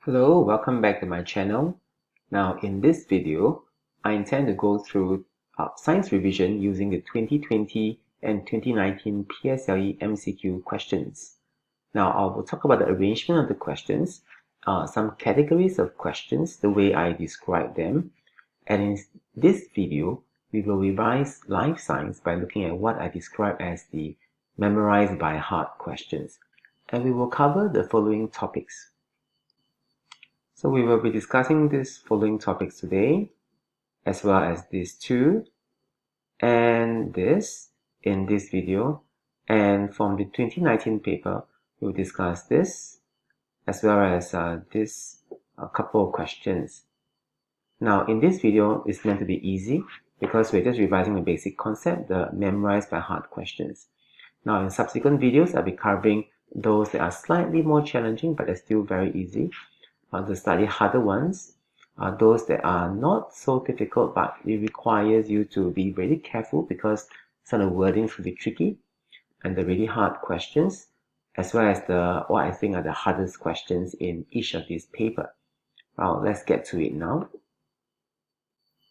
Hello, welcome back to my channel. Now in this video, I intend to go through science revision using the 2020 and 2019 PSLE MCQ questions. Now I will talk about the arrangement of the questions, some categories of questions, the way I describe them, and in this video, we will revise life science by looking at what I describe as the memorized by heart questions, and we will cover the following topics. So we will be discussing these following topics today, as well as these two, and this in this video. And from the 2019 paper, we'll discuss this, as well as this couple of questions. Now, in this video, it's meant to be easy, because we're just revising the basic concept, the memorized by heart questions. Now, in subsequent videos, I'll be covering those that are slightly more challenging, but they're still very easy. The slightly harder ones are those that are not so difficult, but it requires you to be really careful because some of the wordings will be tricky, and the really hard questions, as well as what I think are the hardest questions in each of these papers. Well, let's get to it now.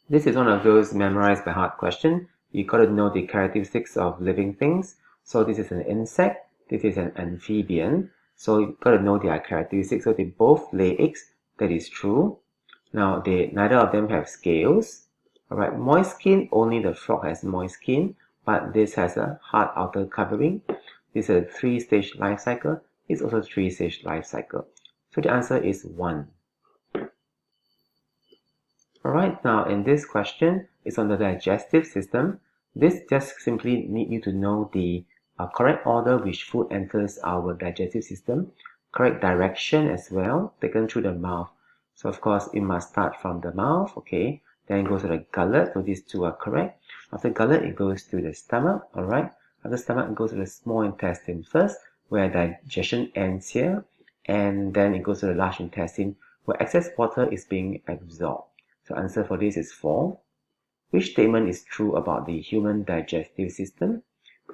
This is one of those memorized by heart questions. You got to know the characteristics of living things. So this is an insect, this is an amphibian. So you've got to know their characteristics. So they both lay eggs. That is true. Now, neither of them have scales. Alright, moist skin, only the frog has moist skin, but this has a hard outer covering. This is a 3-stage life cycle. It's also a 3-stage life cycle. So the answer is 1. Alright, now in this question, it's on the digestive system. This just simply need you to know the correct order which food enters our digestive system, correct direction as well, taken through the mouth. So of course, it must start from the mouth, okay, then it goes to the gullet, so these two are correct. After gullet, it goes to the stomach, alright. After stomach, it goes to the small intestine first, where digestion ends here, and then it goes to the large intestine, where excess water is being absorbed. So answer for this is 4. Which statement is true about the human digestive system?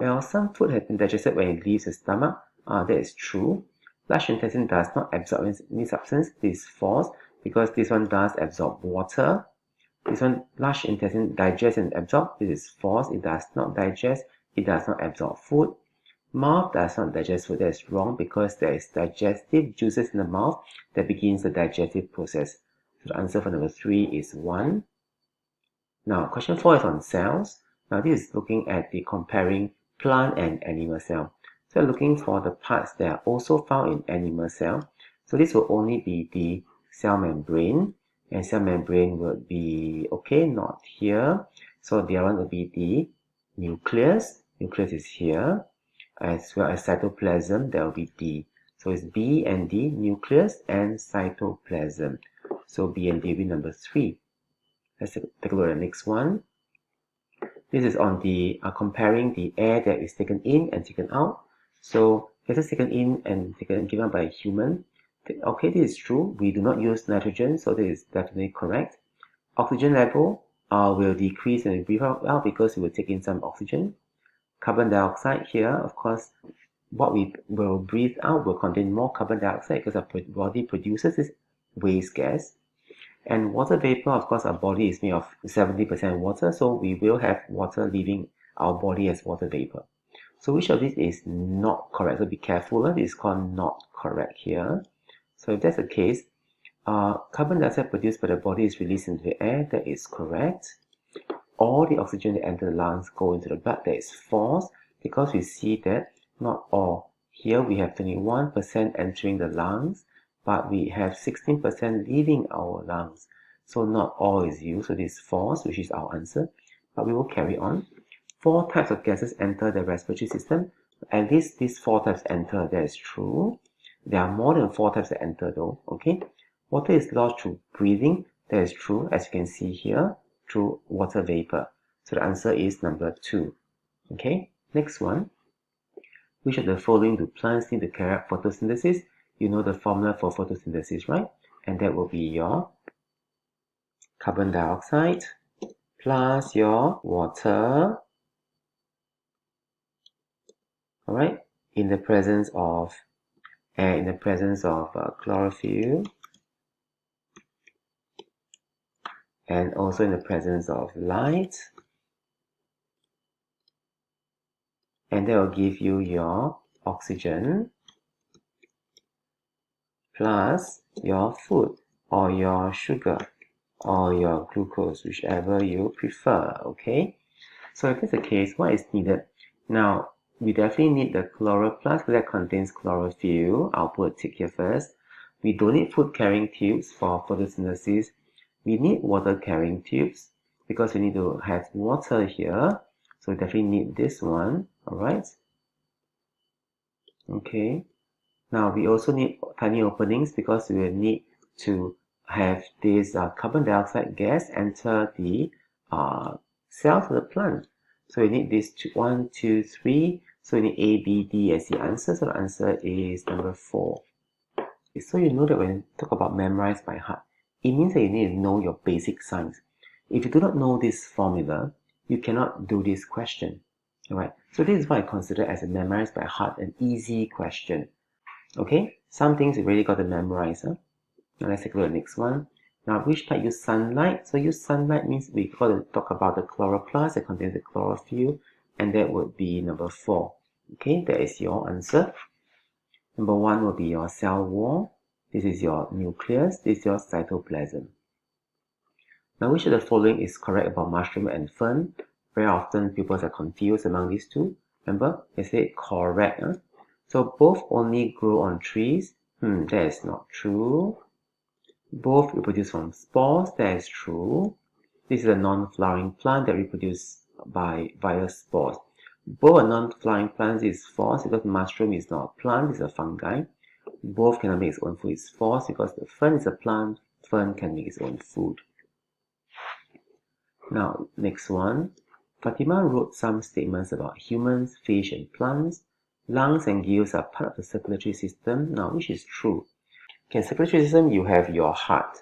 Well, some food has been digested when it leaves the stomach. That is true. Large intestine does not absorb any substance. This is false, because this one does absorb water. This one, large intestine digests and absorbs. This is false. It does not digest. It does not absorb food. Mouth does not digest food. That is wrong, because there is digestive juices in the mouth that begins the digestive process. So the answer for number 3 is 1. Now, question 4 is on cells. Now, this is looking at the comparing plant and animal cell. So looking for the parts that are also found in animal cell. So this will only be the cell membrane, and cell membrane would be, okay, not here. So the other one will be the nucleus. Nucleus is here, as well as cytoplasm, that will be D. So it's B and D, nucleus and cytoplasm. So B and D will be number 3. Let's take a look at the next one. This is on the comparing the air that is taken in and taken out. So it is taken in and given out by a human. Okay, this is true. We do not use nitrogen, so this is definitely correct. Oxygen level will decrease and breathe out because we will take in some oxygen. Carbon dioxide here, of course, what we will breathe out will contain more carbon dioxide because our body produces this waste gas. And water vapor, of course, our body is made of 70% water, so we will have water leaving our body as water vapor. So which of these is not correct? So be careful, this is called not correct here. So if that's the case, carbon dioxide produced by the body is released into the air. That is correct. All the oxygen that enter the lungs go into the blood. That is false, because we see that not all. Here we have 21% entering the lungs, but we have 16% leaving our lungs. So not all is used, so this is false, which is our answer. But we will carry on. 4 types of gases enter the respiratory system. At least these 4 types enter, that is true. There are more than 4 types that enter though, okay? Water is lost through breathing. That is true, as you can see here, through water vapor. So the answer is number 2. Okay, next one. Which of the following do plants need to carry out photosynthesis? You know the formula for photosynthesis, right? And that will be your carbon dioxide plus your water, alright, in the presence of air, in the presence of chlorophyll, and also in the presence of light. And that will give you your oxygen plus your food or your sugar or your glucose, whichever you prefer, okay? So if that's the case, what is needed? Now, we definitely need the chloroplast that contains chlorophyll. I'll put a tick here first. We don't need food carrying tubes for photosynthesis. We need water carrying tubes because we need to have water here. So we definitely need this one, alright? Okay. Now we also need tiny openings because we will need to have this carbon dioxide gas enter the cells of the plant. So we need this 1, 2, 3. So we need A, B, D as the answer. So the answer is number 4. So you know that when you talk about memorize by heart, it means that you need to know your basic science. If you do not know this formula, you cannot do this question. Alright, so this is what I consider as a memorize by heart, an easy question. Okay, some things you really got to memorize. Now let's take a look at the next one. Now, which type use sunlight? So use sunlight means we got to talk about the chloroplast that contains the chlorophyll, and that would be number 4. Okay, that is your answer. Number 1 will be your cell wall. This is your nucleus. This is your cytoplasm. Now, which of the following is correct about mushroom and fern? Very often, pupils are confused among these two. Remember, they say correct. So both only grow on trees. That is not true. Both reproduce from spores. That is true. This is a non-flowering plant that reproduces via spores. Both are non-flowering plants is false because mushroom is not a plant, it's a fungi. Both cannot make its own food is false because the fern is a plant, fern can make its own food. Now, next one. Fatima wrote some statements about humans, fish, and plants. Lungs and gills are part of the circulatory system. Now, which is true? Okay, circulatory system, you have your heart.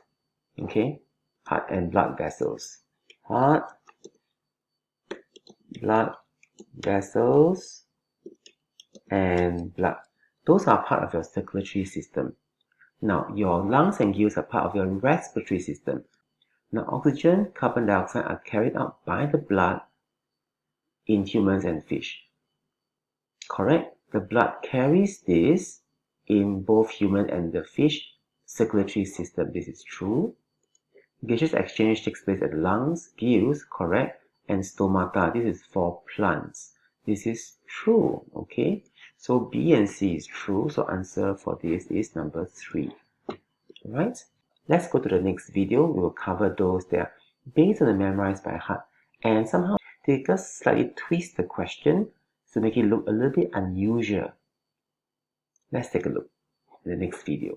Okay, heart and blood vessels. Heart, blood vessels, and blood. Those are part of your circulatory system. Now, your lungs and gills are part of your respiratory system. Now, oxygen, carbon dioxide are carried out by the blood in humans and fish. Correct? The blood carries this in both human and the fish circulatory system. This is true. Gaseous exchange takes place at the lungs, gills, correct, and stomata. This is for plants. This is true, okay? So B and C is true, so answer for this is number 3. Alright? Let's go to the next video. We will cover those that are based on the memorized by heart and somehow they just slightly twist the question to make it look a little bit unusual. Let's take a look in the next video.